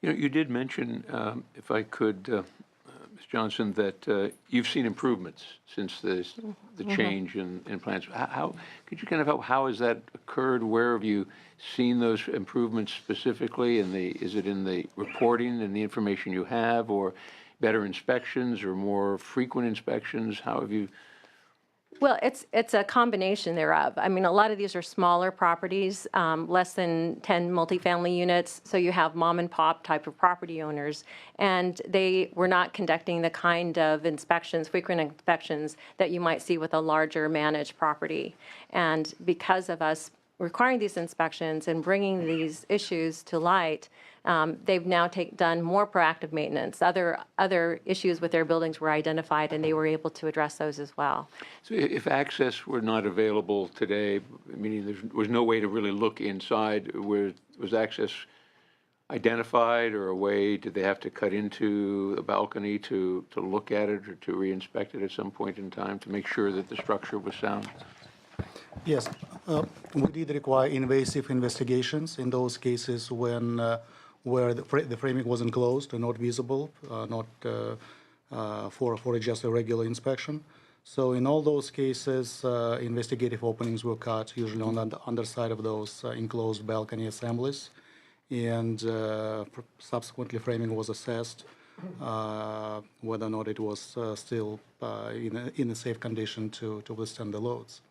You did mention, if I could, Ms. Johnson, that you've seen improvements since the change in plans. How could you kind of help? How has that occurred? Where have you seen those improvements specifically? Is it in the reporting and the information you have, or better inspections, or more frequent inspections? How have you? Well, it's a combination thereof. I mean, a lot of these are smaller properties, less than 10 multifamily units, so you have mom and pop type of property owners, and they were not conducting the kind of inspections, frequent inspections, that you might see with a larger managed property. And because of us requiring these inspections and bringing these issues to light, they've now done more proactive maintenance. Other issues with their buildings were identified, and they were able to address those as well. So if access were not available today, meaning there was no way to really look inside, was access identified, or a way, did they have to cut into a balcony to look at it or to re-inspect it at some point in time to make sure that the structure was sound? Yes, we did require invasive investigations in those cases where the framing was enclosed and not visible, not for just a regular inspection. So in all those cases, investigative openings were cut, usually on the underside of those enclosed balcony assemblies, and subsequently framing was assessed whether or not it was still in a safe condition to withstand the loads.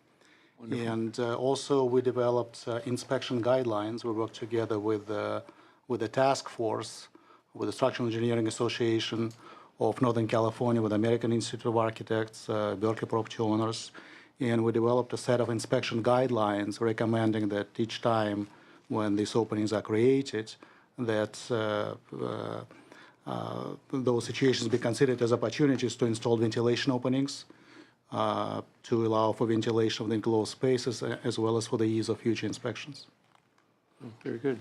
Wonderful. And also we developed inspection guidelines. We worked together with the task force, with the Structural Engineering Association of Northern California, with American Institute of Architects, Berkeley Property Owners, and we developed a set of inspection guidelines recommending that each time when these openings are created, that those situations be considered as opportunities to install ventilation openings, to allow for ventilation of the enclosed spaces, as well as for the ease of future inspections. Oh, very good.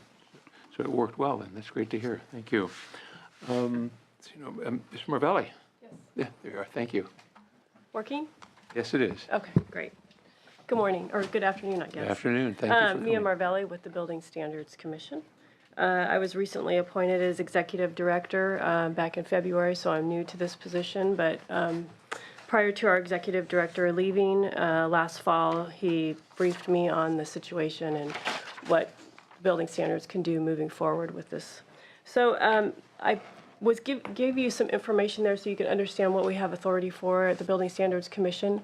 So it worked well, then. That's great to hear. Thank you. Mr. Marvelli. Yes. Yeah, there you are. Thank you. Working? Yes, it is. Okay, great. Good morning, or good afternoon, I guess. Good afternoon. Thank you for coming. Mia Marvelli with the Building Standards Commission. I was recently appointed as Executive Director back in February, so I'm new to this position, but prior to our Executive Director leaving last fall, he briefed me on the situation and what building standards can do moving forward with this. So I gave you some information there so you can understand what we have authority for at the Building Standards Commission.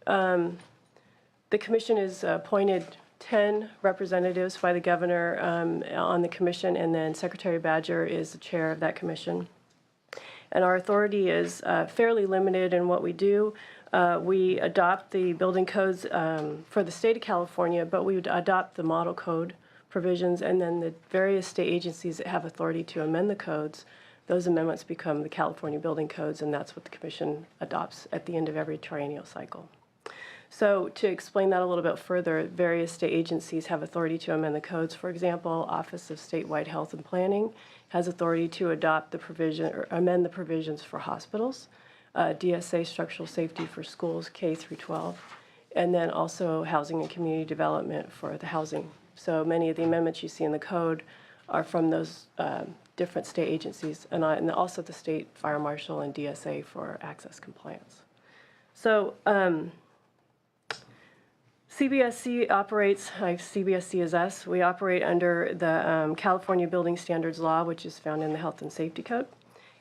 The commission is appointed 10 representatives by the governor on the commission, and then Secretary Badger is the chair of that commission. And our authority is fairly limited in what we do. We adopt the building codes for the state of California, but we would adopt the model code provisions, and then the various state agencies that have authority to amend the codes, those amendments become the California building codes, and that's what the commission adopts at the end of every triennial cycle. So to explain that a little bit further, various state agencies have authority to amend the codes. For example, Office of Statewide Health and Planning has authority to adopt the provision or amend the provisions for hospitals, DSA structural safety for schools K through 12, and then also housing and community development for the housing. So many of the amendments you see in the code are from those different state agencies, and also the state fire marshal and DSA for access compliance. So CBSC operates, CBSC is us, we operate under the California Building Standards Law, which is found in the Health and Safety Code,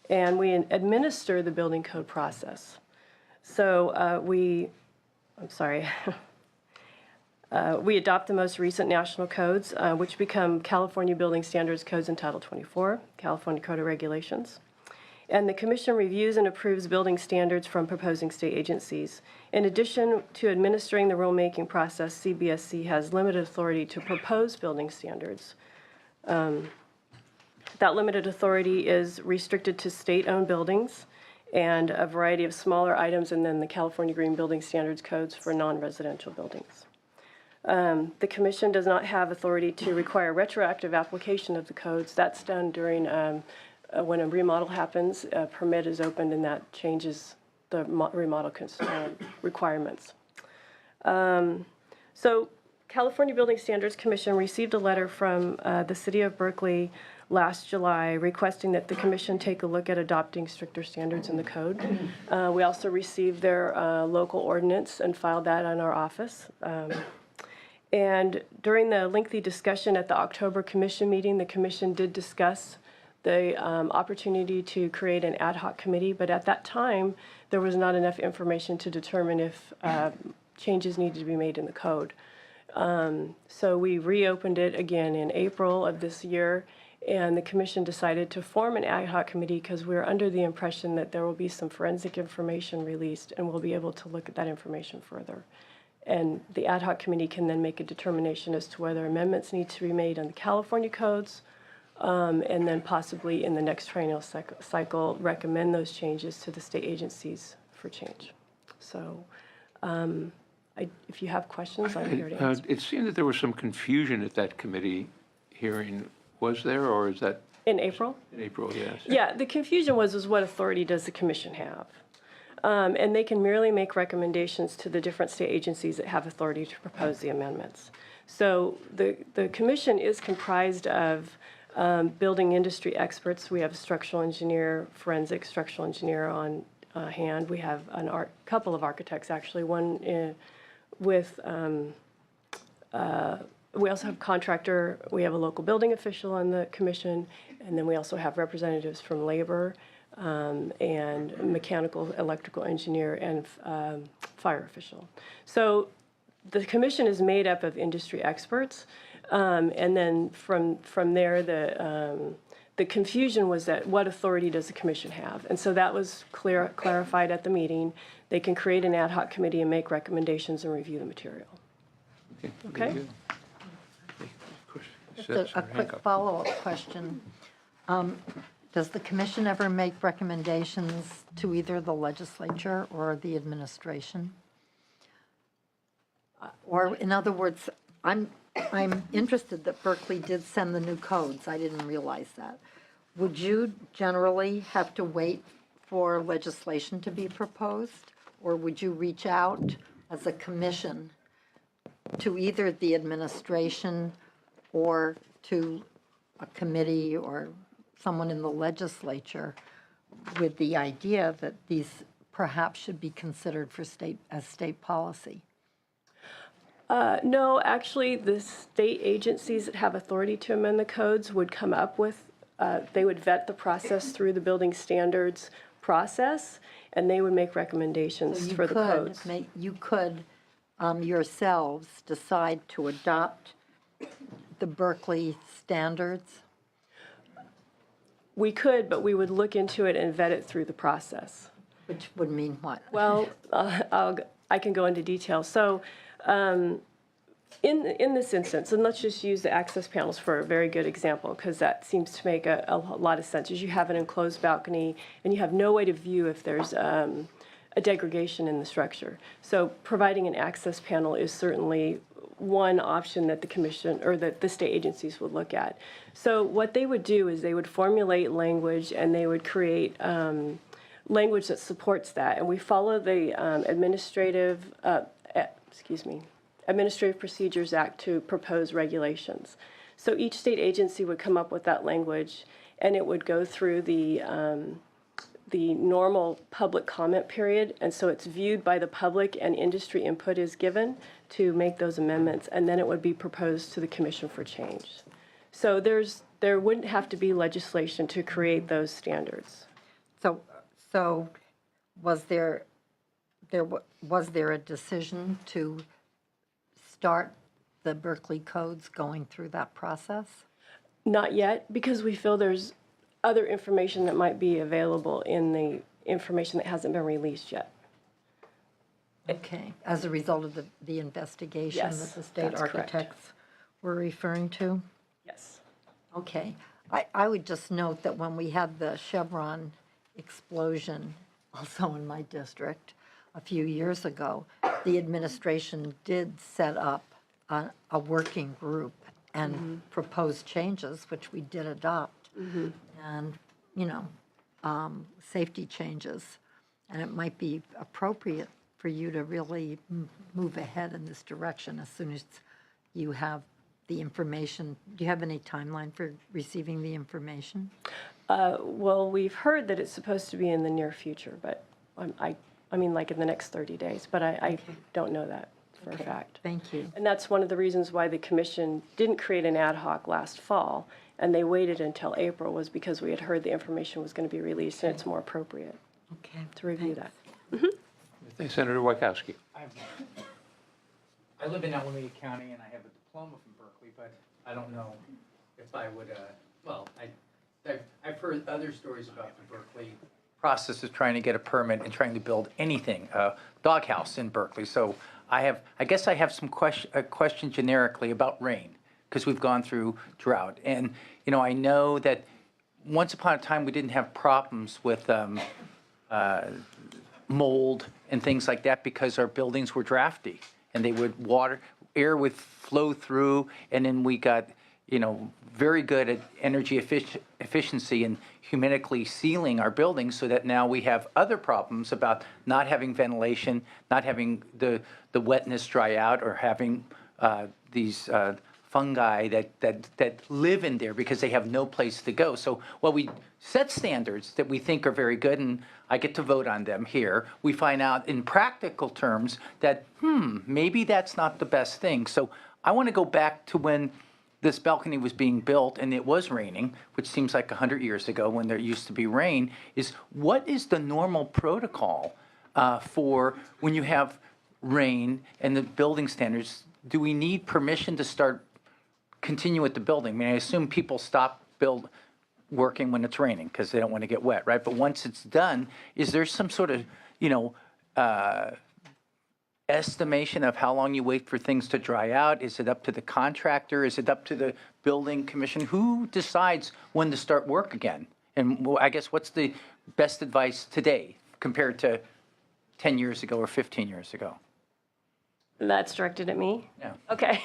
and we administer the building code process. So we adopt the most recent national codes, which become California Building Standards Codes in Title 24, California Code of Regulations. And the commission reviews and approves building standards from proposing state agencies. In addition to administering the rulemaking process, CBSC has limited authority to propose building standards. That limited authority is restricted to state-owned buildings and a variety of smaller items, and then the California Green Building Standards codes for non-residential buildings. The commission does not have authority to require retroactive application of the codes. That's done during when a remodel happens, a permit is opened, and that changes the remodel requirements. So California Building Standards Commission received a letter from the City of Berkeley last July requesting that the commission take a look at adopting stricter standards in the code. We also received their local ordinance and filed that in our office. And during the lengthy discussion at the October commission meeting, the commission did discuss the opportunity to create an ad hoc committee, but at that time, there was not enough information to determine if changes needed to be made in the code. So we reopened it again in April of this year, and the commission decided to form an ad hoc committee because we were under the impression that there will be some forensic information released, and we'll be able to look at that information further. And the ad hoc committee can then make a determination as to whether amendments need to be made on the California codes, and then possibly in the next triennial cycle recommend those changes to the state agencies for change. So if you have questions, I'm here to answer. It seemed that there was some confusion at that committee hearing. Was there, or is that? In April? In April, yes. Yeah, the confusion was what authority does the commission have? And they can merely make recommendations to the different state agencies that have authority to propose the amendments. So the commission is comprised of building industry experts. We have a structural engineer, forensic structural engineer on hand. We have a couple of architects, actually, one with, we also have contractor, we have a local building official on the commission, and then we also have representatives from labor, and mechanical, electrical engineer, and fire official. So the commission is made up of industry experts, and then from there, the confusion was that what authority does the commission have? And so that was clarified at the meeting. They can create an ad hoc committee and make recommendations and review the material. Okay? Very good. Just a quick follow-up question. Does the commission ever make recommendations to either the legislature or the administration? Or, in other words, I'm interested that Berkeley did send the new codes. I didn't realize that. Would you generally have to wait for legislation to be proposed? Or would you reach out as a commission to either the administration or to a committee or someone in the legislature with the idea that these perhaps should be considered for state policy? No, actually, the state agencies that have authority to amend the codes would come up with, they would vet the process through the building standards process, and they would make recommendations for the codes. You could yourselves decide to adopt the Berkeley standards? We could, but we would look into it and vet it through the process. Which would mean what? Well, I can go into detail. So in this instance, and let's just use the access panels for a very good example, because that seems to make a lot of sense, is you have an enclosed balcony and you have no way to view if there's a degradation in the structure. So providing an access panel is certainly one option that the commission or that the state agencies would look at. So what they would do is they would formulate language and they would create language that supports that. And we follow the Administrative Procedures Act to propose regulations. So each state agency would come up with that language, and it would go through the normal public comment period, and so it's viewed by the public and industry input is given to make those amendments, and then it would be proposed to the commission for change. So there wouldn't have to be legislation to create those standards. So was there a decision to start the Berkeley codes going through that process? Not yet, because we feel there's other information that might be available in the information that hasn't been released yet. Okay, as a result of the investigation Yes, that the state that's correct. architects were referring to? Yes. Okay. I would just note that when we had the Chevron explosion, also in my district, a few years ago, the administration did set up a working group and propose changes, which we did adopt, and, safety changes. And it might be appropriate for you to really move ahead in this direction as soon as you have the information? Do you have any timeline for receiving the information? Well, we've heard that it's supposed to be in the near future, but I mean, like in the next 30 days, but I don't know that for a fact. Thank you. And that's one of the reasons why the commission didn't create an ad hoc last fall, and they waited until April, was because we had heard the information was going to be released, and it's more appropriate Okay. to review thanks. that. Thanks, Senator Wachowski. I live in Alameda County and I have a diploma from Berkeley, but I don't know if I would, I've heard other stories about the Berkeley process of trying to get a permit and trying to build anything, a doghouse in Berkeley. So I guess I have some question generically about rain, because we've gone through drought. And, I know that once upon a time we didn't have problems with mold and things like that because our buildings were drafty and they would air would flow through, and then we got, very good at energy efficiency and humidifically sealing our buildings, so that now we have other problems about not having ventilation, not having the wetness dry out, or having these fungi that live in there because they have no place to go. So while we set standards that we think are very good, and I get to vote on them here, we find out in practical terms that, maybe that's not the best thing. So I want to go back to when this balcony was being built and it was raining, which seems like 100 years ago when there used to be rain, is what is the normal protocol for when you have rain and the building standards? Do we need permission to continue with the building? I mean, I assume people stop working when it's raining because they don't want to get wet, right? But once it's done, is there some sort of, estimation of how long you wait for things to dry out? Is it up to the contractor? Is it up to the building commission? Who decides when to start work again? And I guess what's the best advice today compared to 10 years ago or 15 years ago? That's directed at me? Yeah. Okay.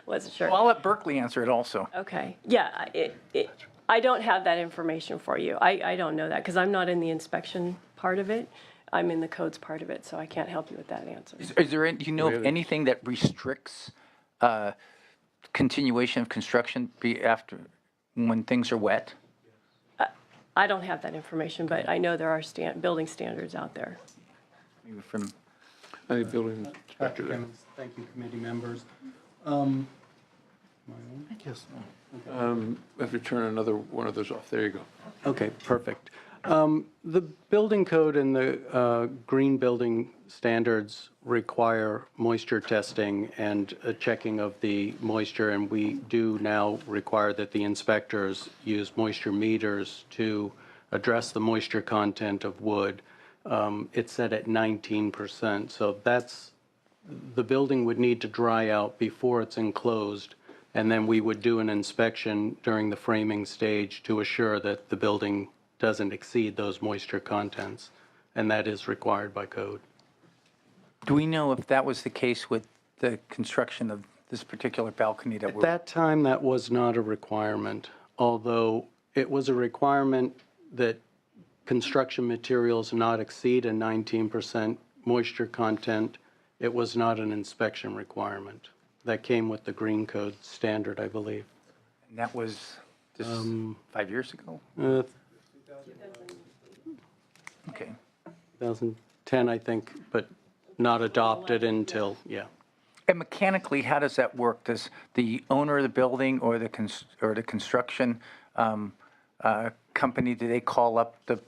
Wasn't sure. Well, I'll let Berkeley answer it also. Okay. Yeah, I don't have that information for you. I don't know that because I'm not in the inspection part of it. I'm in the codes part of it, so I can't help you with that answer. Is there, do you know of anything that restricts continuation of construction after when things are wet? I don't have that information, but I know there are building standards out there. Maybe from I think building inspector there. Thank you, committee members. Yes. We have to turn another one of those off. There you go. Okay, perfect. The building code and the green building standards require moisture testing and a checking of the moisture, and we do now require that the inspectors use moisture meters to address the moisture content of wood. It's set at 19%, so the building would need to dry out before it's enclosed, and then we would do an inspection during the framing stage to assure that the building doesn't exceed those moisture contents, and that is required by code. Do we know if that was the case with the construction of this particular balcony that At that time, that was not a requirement, although it was a requirement that construction materials not exceed a 19% moisture content. It was not an inspection requirement. That came with the green code standard, I believe. And that was just 5 years ago? Okay. 2010, I think, but not adopted until, yeah. And mechanically, how does that work? Does the owner of the building or the construction company, do they call up the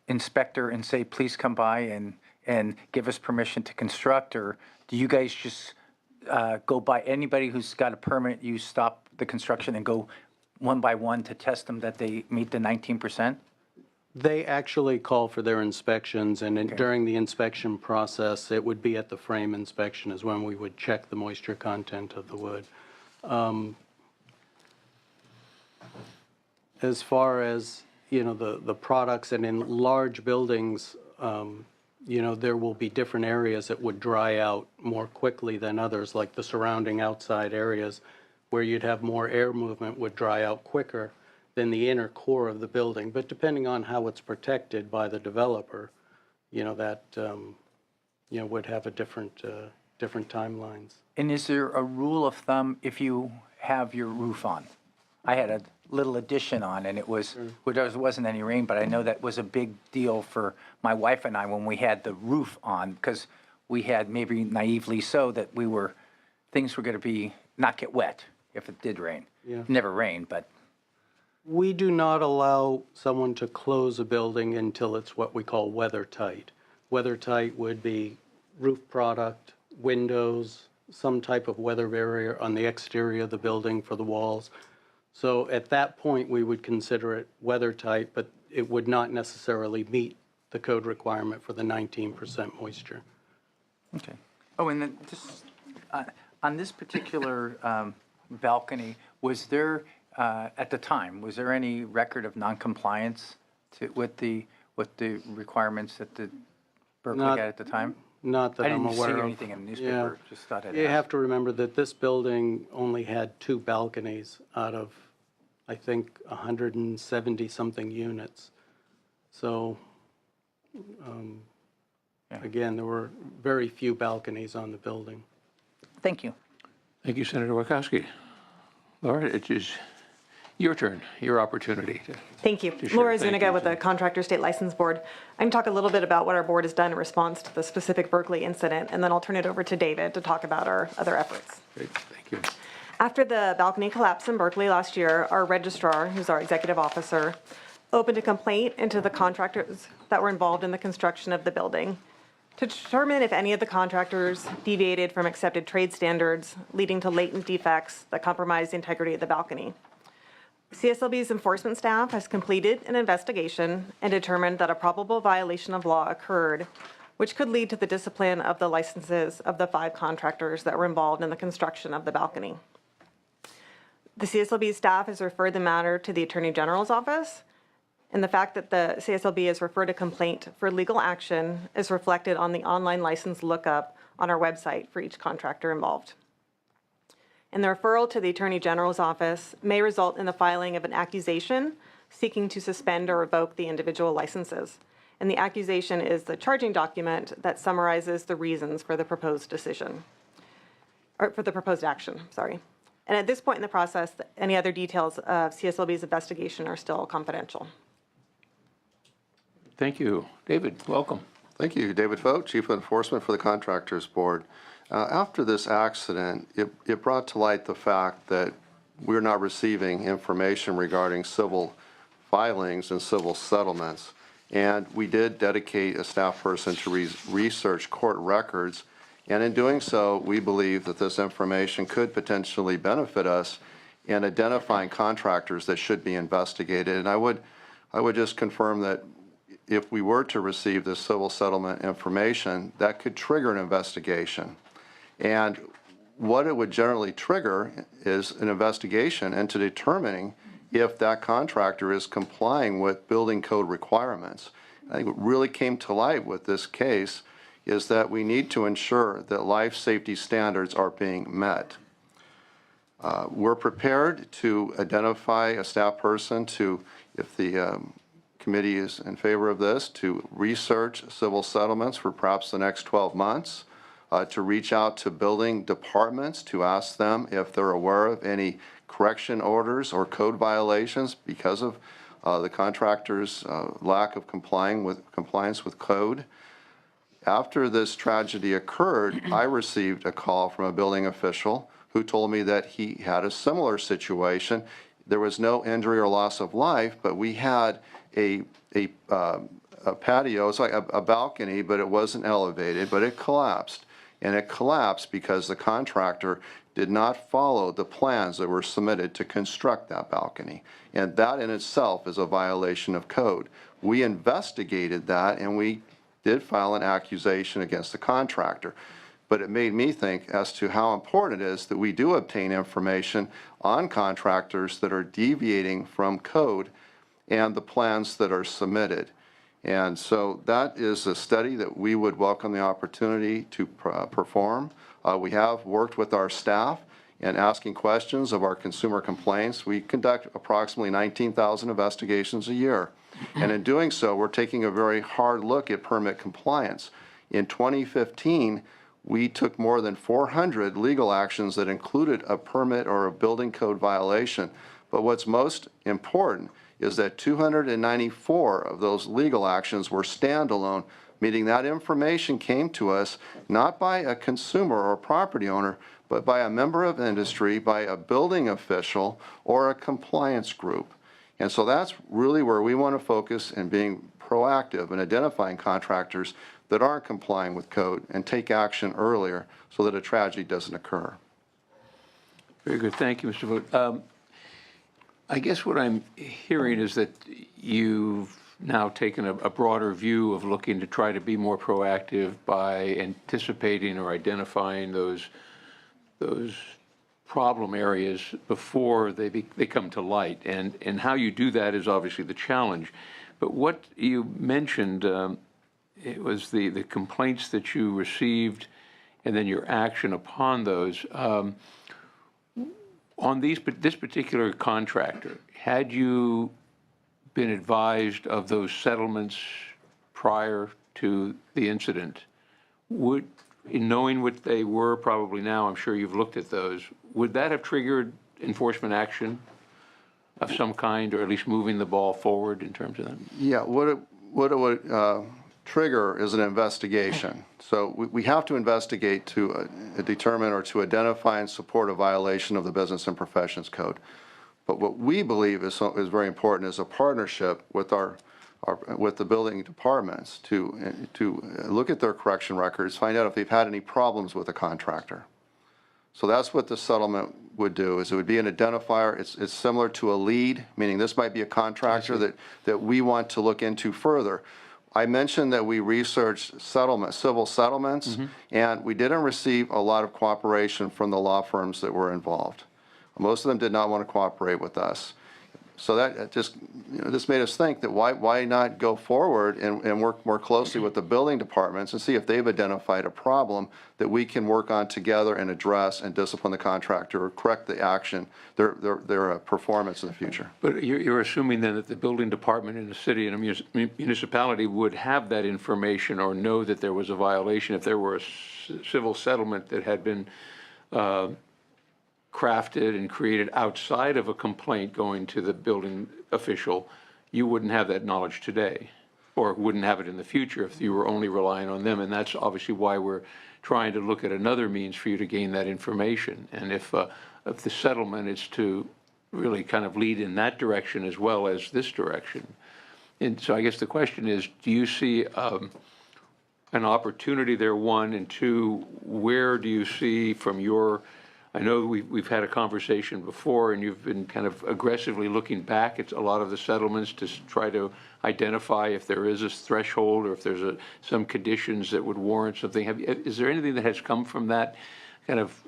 inspector and say, please come by and give us permission to construct? Or do you guys just go by anybody who's got a permit, you stop the construction and go one by one to test them that they meet the 19%? They actually call for their inspections, and during the inspection process, it would be at the frame inspection is when we would check the moisture content of the wood. As far as, the products, and in large buildings, there will be different areas that would dry out more quickly than others, like the surrounding outside areas where you'd have more air movement would dry out quicker than the inner core of the building. But depending on how it's protected by the developer, that, would have a different different timelines. And is there a rule of thumb if you have your roof on? I had a little addition on, and there wasn't any rain, but I know that was a big deal for my wife and I when we had the roof on, because we had, maybe naively so, that things were going to not get wet if it did rain. Yeah. Never rained, but We do not allow someone to close a building until it's what we call weather tight. Weather tight would be roof product, windows, some type of weather barrier on the exterior of the building for the walls. So at that point, we would consider it weather tight, but it would not necessarily meet the code requirement for the 19% moisture. okay. Oh, and then just on this particular balcony, was there at the time any record of noncompliance with the requirements that the Berkeley Not- had at the time? Not that I'm aware of. I didn't see anything in the newspaper. Yeah. Just thought I'd You ask. have to remember that this building only had 2 balconies out of, I think, 170-something units. So, again, there were very few balconies on the building. Thank you. Thank you, Senator Wachowski. Laura, it is your turn, your opportunity. Thank you. share. Laura Thank Zuniga you, with the Contractor State License Board. I can talk a little bit about what our board has done in response to the specific Berkeley incident, and then I'll turn it over to David to talk about our other efforts. Great, thank you. After the balcony collapse in Berkeley last year, our registrar, who's our executive officer, opened a complaint into the contractors that were involved in the construction of the building to determine if any of the contractors deviated from accepted trade standards, leading to latent defects that compromised the integrity of the balcony. CSLB's enforcement staff has completed an investigation and determined that a probable violation of law occurred, which could lead to the discipline of the licenses of the 5 contractors that were involved in the construction of the balcony. The CSLB staff has referred the matter to the Attorney General's office, and the fact that the CSLB has referred a complaint for legal action is reflected on the online license lookup on our website for each contractor involved. And the referral to the Attorney General's office may result in the filing of an accusation seeking to suspend or revoke the individual licenses. And the accusation is the charging document that summarizes the reasons for the proposed decision, or for the proposed action, sorry. And at this point in the process, any other details of CSLB's investigation are still confidential. Thank you. David, welcome. Thank you. David Fote, Chief of Enforcement for the Contractors Board. After this accident, it brought to light the fact that we're not receiving information regarding civil filings and civil settlements. And we did dedicate a staff person to research court records. And in doing so, we believe that this information could potentially benefit us in identifying contractors that should be investigated. And I would just confirm that if we were to receive this civil settlement information, that could trigger an investigation. And what it would generally trigger is an investigation into determining if that contractor is complying with building code requirements. I think what really came to light with this case is that we need to ensure that life safety standards are being met. We're prepared to identify a staff person to, if the committee is in favor of this, to research civil settlements for perhaps the next 12 months, to reach out to building departments to ask them if they're aware of any correction orders or code violations because of the contractor's lack of compliance with code. After this tragedy occurred, I received a call from a building official who told me that he had a similar situation. There was no injury or loss of life, but we had a patio, it's like a balcony, but it wasn't elevated, but it collapsed. And it collapsed because the contractor did not follow the plans that were submitted to construct that balcony. And that in itself is a violation of code. We investigated that and we did file an accusation against the contractor. But it made me think as to how important it is that we do obtain information on contractors that are deviating from code and the plans that are submitted. And so that is a study that we would welcome the opportunity to perform. We have worked with our staff in asking questions of our consumer complaints. We conduct approximately 19,000 investigations a year. And in doing so, we're taking a very hard look at permit compliance. In 2015, we took more than 400 legal actions that included a permit or a building code violation. But what's most important is that 294 of those legal actions were standalone, meaning that information came to us not by a consumer or property owner, but by a member of industry, by a building official, or a compliance group. And so that's really where we want to focus in being proactive and identifying contractors that aren't complying with code and take action earlier so that a tragedy doesn't occur. Very good. Thank you, Mr. Vogt. I guess what I'm hearing is that you've now taken a broader view of looking to try to be more proactive by anticipating or identifying those problem areas before they come to light. And how you do that is obviously the challenge. But what you mentioned, it was the complaints that you received and then your action upon those. On this particular contractor, had you been advised of those settlements prior to the incident, in knowing what they were probably now, I'm sure you've looked at those, would that have triggered enforcement action of some kind, or at least moving the ball forward in terms of that? Yeah, what it would trigger is an investigation. So we have to investigate to determine or to identify and support a violation of the Business and Professions Code. But what we believe is very important is a partnership with with the building departments to look at their correction records, find out if they've had any problems with a contractor. So that's what the settlement would do, is it would be an identifier. It's similar to a lead, meaning this might be a contractor that we want to look into further. I mentioned that we researched civil settlements, and we didn't receive a lot of cooperation from the law firms that were involved. Most of them did not want to cooperate with us. So that just, this made us think that why not go forward and work more closely with the building departments and see if they've identified a problem that we can work on together and address and discipline the contractor or correct the action, their performance in the future. But you're assuming then that the building department in a city and a municipality would have that information or know that there was a violation if there were a civil settlement that had been crafted and created outside of a complaint going to the building official. You wouldn't have that knowledge today, or wouldn't have it in the future if you were only relying on them. And that's obviously why we're trying to look at another means for you to gain that information. And if the settlement is to really kind of lead in that direction as well as this direction. And so I guess the question is, do you see an opportunity there, one, and two, where do you see from your, I know we've had a conversation before, and you've been kind of aggressively looking back at a lot of the settlements to try to identify if there is a threshold or if there's some conditions that would warrant something. Is there anything that has come from that kind of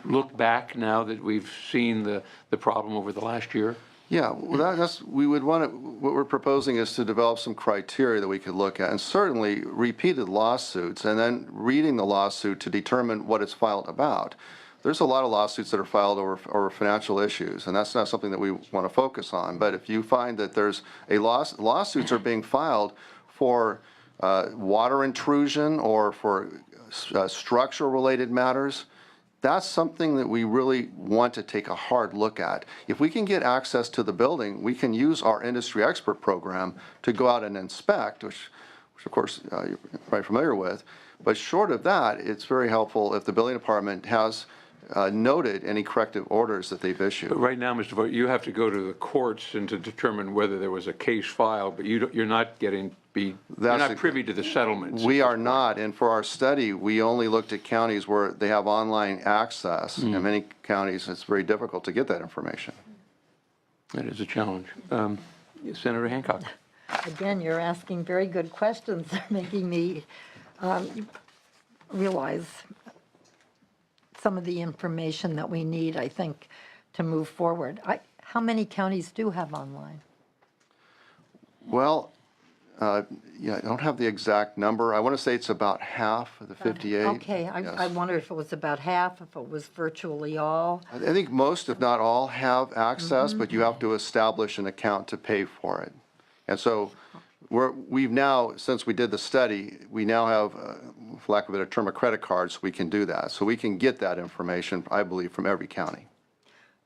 look back now that we've seen the problem over the last year? Yeah, well, we would want to, what we're proposing is to develop some criteria that we could look at, and certainly repeated lawsuits, and then reading the lawsuit to determine what it's filed about. There's a lot of lawsuits that are filed over financial issues, and that's not something that we want to focus on. But if you find that there's lawsuits are being filed for water intrusion or for structural-related matters, that's something that we really want to take a hard look at. If we can get access to the building, we can use our industry expert program to go out and inspect, which of course you're probably familiar with. But short of that, it's very helpful if the building department has noted any corrective orders that they've issued. But right now, Mr. Vogt, you have to go to the courts and to determine whether there was a case filed, but you're not you're not privy to the settlements. We are not, and for our study, we only looked at counties where they have online access. In many counties, it's very difficult to get that information. That is a challenge. Senator Hancock. Again, you're asking very good questions, making me realize some of the information that we need, I think, to move forward. How many counties do have online? Well, yeah, I don't have the exact number. I want to say it's about half of the 58. Okay, Yes. I wonder if it was about half, if it was virtually all. I think most, if not all, have access, but you have to establish an account to pay for it. And so we've now, since we did the study, we now have, for lack of a better term, a credit card, so we can do that. So we can get that information, I believe, from every county.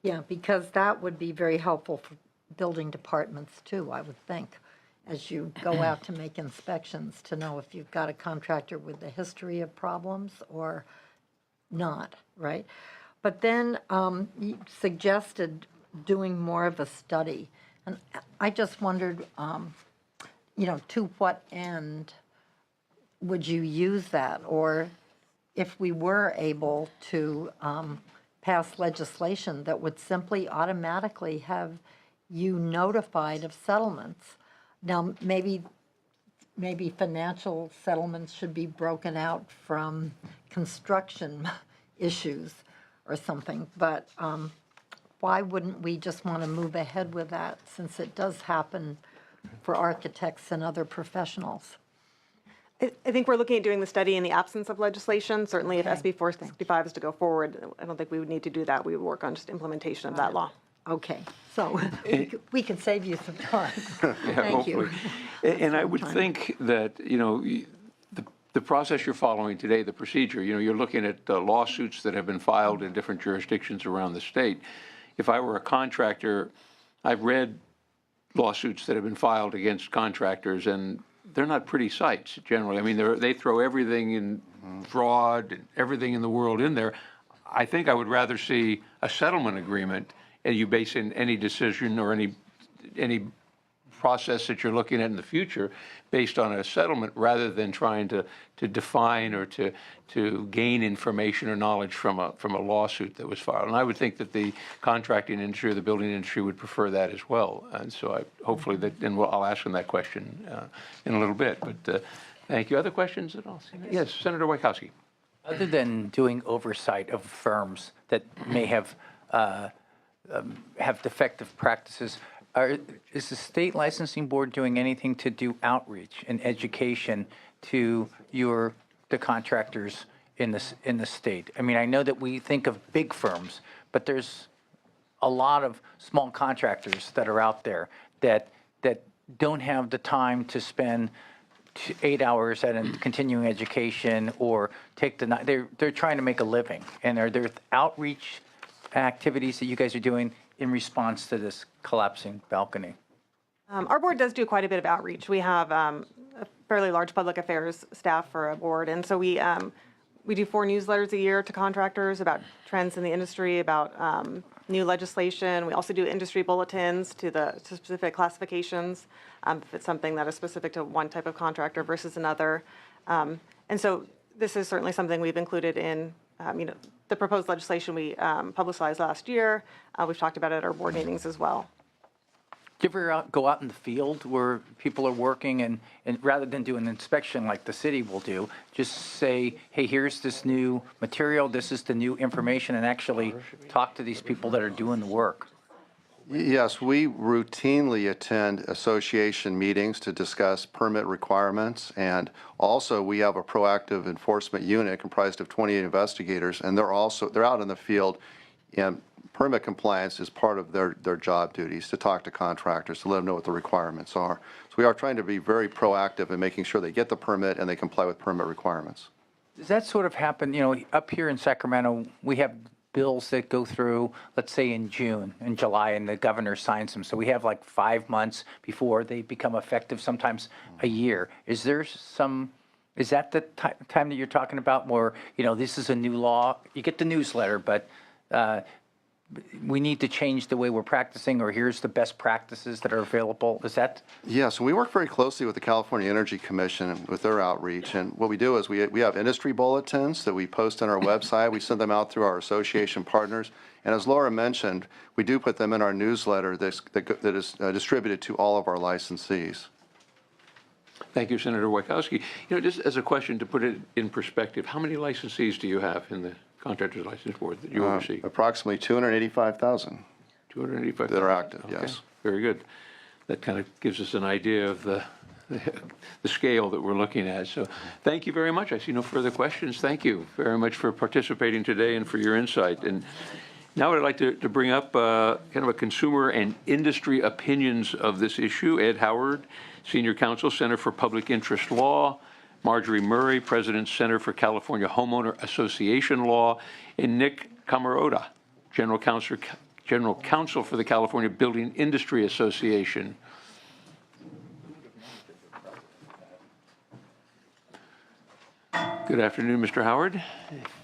Yeah, because that would be very helpful for building departments too, I would think, as you go out to make inspections, to know if you've got a contractor with a history of problems or not, right? But then you suggested doing more of a study. And I just wondered, to what end would you use that? Or if we were able to pass legislation that would simply automatically have you notified of settlements. Now, maybe financial settlements should be broken out from construction issues or something, but why wouldn't we just want to move ahead with that, since it does happen for architects and other professionals? I think we're looking at doing the study in the absence of legislation. Certainly, if SB 465 is to go forward, I don't think we would need to do that. We would work on just implementation of that law. Okay, so we can save you some time. Thank you. And I would think that, the process you're following today, the procedure, you're looking at lawsuits that have been filed in different jurisdictions around the state. If I were a contractor, I've read lawsuits that have been filed against contractors, and they're not pretty sights generally. I mean, they throw everything in fraud and everything in the world in there. I think I would rather see a settlement agreement, and you base in any decision or any process that you're looking at in the future based on a settlement, rather than trying to define or to gain information or knowledge from a lawsuit that was filed. And I would think that the contracting industry or the building industry would prefer that as well. And so hopefully I'll ask them that question in a little bit. But thank you. Other questions at all? Yes, Senator Wachowski. Other than doing oversight of firms that may have defective practices, is the state licensing board doing anything to do outreach and education to the contractors in the state? I mean, I know that we think of big firms, but there's a lot of small contractors that are out there that don't have the time to spend 8 hours at a continuing education or take the night. They're trying to make a living. And are there outreach activities that you guys are doing in response to this collapsing balcony? Our board does do quite a bit of outreach. We have a fairly large public affairs staff for a board, and so we do 4 newsletters a year to contractors about trends in the industry, about new legislation. We also do industry bulletins to specific classifications, if it's something that is specific to one type of contractor versus another. And so this is certainly something we've included in the proposed legislation we publicized last year. We've talked about it at our board meetings as well. Do you ever go out in the field where people are working and rather than do an inspection like the city will do, just say, hey, here's this new material, this is the new information, and actually talk to these people that are doing the work? Yes, we routinely attend association meetings to discuss permit requirements, and also we have a proactive enforcement unit comprised of 28 investigators, and they're out in the field, and permit compliance is part of their job duties, to talk to contractors, to let them know what the requirements are. So we are trying to be very proactive in making sure they get the permit and they comply with permit requirements. Does that sort of happen, up here in Sacramento, we have bills that go through, let's say in June and July, and the governor signs them. So we have like 5 months before they become effective, sometimes a year. Is that the time that you're talking about where, this is a new law? You get the newsletter, but we need to change the way we're practicing, or here's the best practices that are available? Is that? Yes, we work very closely with the California Energy Commission with their outreach. And what we do is we have industry bulletins that we post on our website. We send them out through our association partners. And as Laura mentioned, we do put them in our newsletter that is distributed to all of our licensees. Thank you, Senator Wachowski. Just as a question to put it in perspective, how many licensees do you have in the Contractors License Board that you oversee? Approximately 285,000. 285,000 that are active, okay. Yes. Very good. That kind of gives us an idea of the scale that we're looking at. So thank you very much. I see no further questions. Thank you very much for participating today and for your insight. And Now I'd like to bring up kind of a consumer and industry opinions of this issue. Ed Howard, Senior Counsel, Center for Public Interest Law. Marjorie Murray, President, Center for California Homeowner Association Law. And Nick Camarota, General Counsel for the California Building Industry Association. Good afternoon, Mr. Howard.